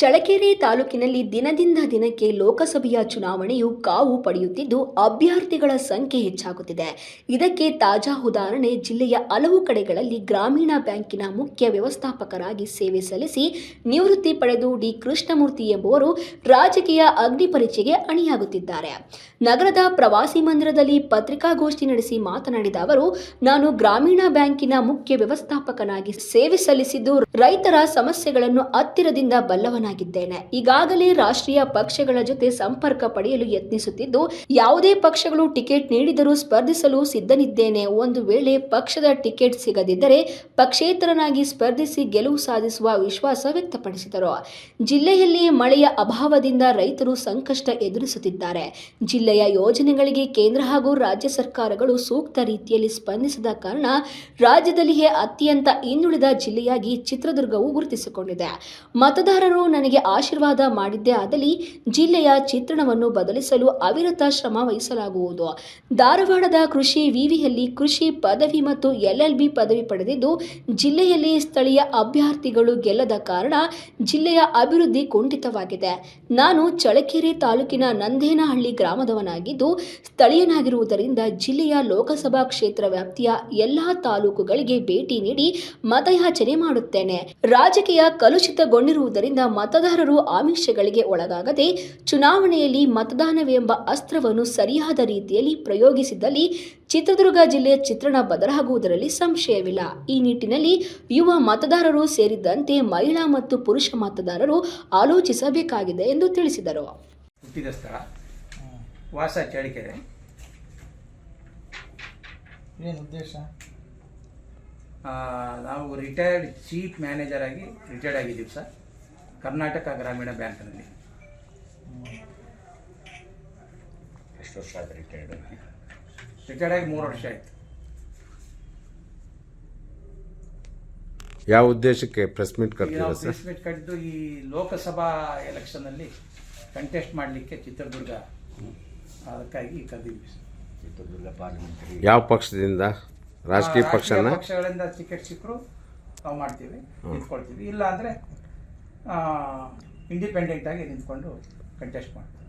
ಚಳ್ಳಕೆರೆ ತಾಲೂಕಿನಲ್ಲಿ ದಿನದಿಂದ ದಿನಕ್ಕೆ ಲೋಕಸಭೆಯ ಚುನಾವಣೆಯು ಕಾವು ಪಡೆಯುತ್ತಿದ್ದು ಅಭ್ಯರ್ಥಿಗಳ ಸಂಖ್ಯೆ ಹೆಚ್ಚಾಗುತ್ತಿದೆ. ಇದಕ್ಕೆ ತಾಜಾ ಉದಾಹರಣೆ ಜಿಲ್ಲೆಯ ಹಲವು ಕಡೆಗಳಲ್ಲಿ ಗ್ರಾಮೀಣ ಬ್ಯಾಂಕಿನ ಮುಖ್ಯ ವ್ಯವಸ್ಥಾಪಕರಾಗಿ ಸೇವೆ ಸಲ್ಲಿಸಿ ನಿವೃತ್ತಿ ಪಡೆದು ಡಿ ಕೃಷ್ಣಮೂರ್ತಿ ಎಂಬುವರು ರಾಜಕೀಯ ಅಗ್ನಿ ಪರೀಕ್ಷೆಗೆ ಅಣಿಯಾಗುತ್ತಿದ್ದಾರೆ. ನಗರದ ಪ್ರವಾಸಿ ಮಂದಿರದಲ್ಲಿ ಪತ್ರಿಕಾಗೋಷ್ಠಿ ನಡೆಸಿ ಮಾತನಾಡಿದ ಅವರು, ನಾನು ಗ್ರಾಮೀಣ ಬ್ಯಾಂಕಿನ ಮುಖ್ಯ ವ್ಯವಸ್ಥಾಪಕನಾಗಿ ಸೇವೆ ಸಲ್ಲಿಸಿದ್ದು ರೈತರ ಸಮಸ್ಯೆಗಳನ್ನು ಹತ್ತಿರದಿಂದ ಬಲ್ಲವನಾಗಿದ್ದೇನೆ. ಈಗಾಗಲೇ ರಾಷ್ಟ್ರೀಯ ಪಕ್ಷಗಳ ಜೊತೆ ಸಂಪರ್ಕ ಪಡೆಯಲು ಯತ್ನಿಸುತ್ತಿದ್ದು ಯಾವುದೇ ಪಕ್ಷಗಳು ಟಿಕೆಟ್ ನೀಡಿದರೂ ಸ್ಪರ್ಧಿಸಲು ಸಿದ್ಧನಿದ್ದೇನೆ. ಒಂದು ವೇಳೆ ಪಕ್ಷದ ಟಿಕೆಟ್ ಸಿಗದಿದ್ದರೆ ಪಕ್ಷೇತರನಾಗಿ ಸ್ಪರ್ಧಿಸಿ ಗೆಲುವು ಸಾಧಿಸುವ ವಿಶ್ವಾಸ ವ್ಯಕ್ತಪಡಿಸಿದರು. ಜಿಲ್ಲೆಯಲ್ಲಿ ಮಳೆಯ ಅಭಾವದಿಂದ ರೈತರು ಸಂಕಷ್ಟ ಎದುರಿಸುತ್ತಿದ್ದಾರೆ. ಜಿಲ್ಲೆಯ ಯೋಜನೆಗಳಿಗೆ ಕೇಂದ್ರ ಹಾಗೂ ರಾಜ್ಯ ಸರ್ಕಾರಗಳು ಸೂಕ್ತ ರೀತಿಯಲ್ಲಿ ಸ್ಪಂದಿಸದ ಕಾರಣ ರಾಜ್ಯದಲ್ಲಿಯೇ ಅತ್ಯಂತ ಹಿಂದುಳಿದ ಜಿಲ್ಲೆಯಾಗಿ ಚಿತ್ರದುರ್ಗವು ಗುರುತಿಸಿಕೊಂಡಿದೆ. ಮತದಾರರು ನನಗೆ ಆಶೀರ್ವಾದ ಮಾಡಿದ್ದೇ ಆದಲ್ಲಿ ಜಿಲ್ಲೆಯ ಚಿತ್ರಣವನ್ನು ಬದಲಿಸಲು ಅವಿರತ ಶ್ರಮ ವಹಿಸಲಾಗುವುದು. ಧಾರವಾಡದ ಕೃಷಿ ವಿವಿಯಲ್ಲಿ ಕೃಷಿ ಪದವಿ ಮತ್ತು LLB ಪದವಿ ಪಡೆದಿದ್ದು ಜಿಲ್ಲೆಯಲ್ಲಿ ಸ್ಥಳೀಯ ಅಭ್ಯರ್ಥಿಗಳು ಗೆಲ್ಲದ ಕಾರಣ ಜಿಲ್ಲೆಯ ಅಭಿವೃದ್ಧಿ ಕುಂಠಿತವಾಗಿದೆ. ನಾನು ಚಳ್ಳಕೆರೆ ತಾಲೂಕಿನ ನಂದೇನಹಳ್ಳಿ ಗ್ರಾಮದವನಾಗಿದ್ದು ಸ್ಥಳೀಯನಾಗಿರುವುದರಿಂದ ಜಿಲ್ಲೆಯ ಲೋಕಸಭಾ ಕ್ಷೇತ್ರ ವ್ಯಾಪ್ತಿಯ ಎಲ್ಲಾ ತಾಲೂಕುಗಳಿಗೆ ಭೇಟಿ ನೀಡಿ ಮತಯಾಚನೆ ಮಾಡುತ್ತೇನೆ. ರಾಜಕೀಯ ಕಲುಷಿತಗೊಂಡಿರುವುದರಿಂದ ಮತದಾರರು ಆಮಿಷಗಳಿಗೆ ಒಳಗಾಗದೆ ಚುನಾವಣೆಯಲ್ಲಿ ಮತದಾನವೆಂಬ ಅಸ್ತ್ರವನ್ನು ಸರಿಯಾದ ರೀತಿಯಲ್ಲಿ ಪ್ರಯೋಗಿಸಿದಲ್ಲಿ ಚಿತ್ರದುರ್ಗ ಜಿಲ್ಲೆಯ ಚಿತ್ರಣ ಬದಲಾಗುವುದರಲ್ಲಿ ಸಂಶಯವಿಲ್ಲ. ಈ ನಿಟ್ಟಿನಲ್ಲಿ ಯುವ ಮತದಾರರು ಸೇರಿದಂತೆ ಮಹಿಳಾ ಮತ್ತು ಪುರುಷ ಮತದಾರರು ಆಲೋಚಿಸಬೇಕಾಗಿದೆ ಎಂದು ತಿಳಿಸಿದರು. ಹುಟ್ಟಿದ ಸ್ಥಳ ವಾಸ ಚಳ್ಳಕೆರೆ. ಏನು ಉದ್ದೇಶ? ನಾವು ರಿಟೈರ್ಡ್ ಚೀಫ್ ಮ್ಯಾನೇಜರ್ ಆಗಿ ರಿಟೈರ್ಡ್ ಆಗಿದ್ದೀವಿ ಸರ್, ಕರ್ನಾಟಕ ಗ್ರಾಮೀಣ ಬ್ಯಾಂಕ್ನಲ್ಲಿ. ಎಷ್ಟು ವರ್ಷ ಆಯ್ತು ರಿಟೈರ್ಡ್ ಆಗಿ? ರಿಟೈರ್ಡ್ ಆಗಿ 3 ವರ್ಷ ಆಯಿತು. ಯಾವ ಉದ್ದೇಶಕ್ಕೆ ಪ್ರೆಸ್ ಮೀಟ್ ಕರೆದಿದ್ದೀರಾ ಸರ್? ಪ್ರೆಸ್ ಮೀಟ್ ಕರೆದು ಈ ಲೋಕಸಭಾ ಎಲೆಕ್ಷನ್ನಲ್ಲಿ ಕಂಟೆಸ್ಟ್ ಮಾಡಲಿಕ್ಕೆ ಚಿತ್ರದುರ್ಗ, ಅದಕ್ಕಾಗಿ ಕರೆದಿದ್ವಿ ಸರ್. ಚಿತ್ರದುರ್ಗ ಪಾರ್ಲಿಮೆಂಟರಿ ಯಾವ ಪಕ್ಷದಿಂದ? ರಾಜಕೀಯ ಪಕ್ಷಗಳಿಂದ ಟಿಕೆಟ್ ಸಿಕ್ಕರು ನಾವು ಮಾಡ್ತೀವಿ, ನಿಂತ್ಕೊಳ್ತೀವಿ. ಇಲ್ಲ ಅಂದರೆ ಇಂಡಿಪೆಂಡೆಂಟ್ ಆಗಿ ನಿಂತ್ಕೊಂಡು ಕಂಟೆಸ್ಟ್ ಮಾಡ್ತೀವಿ.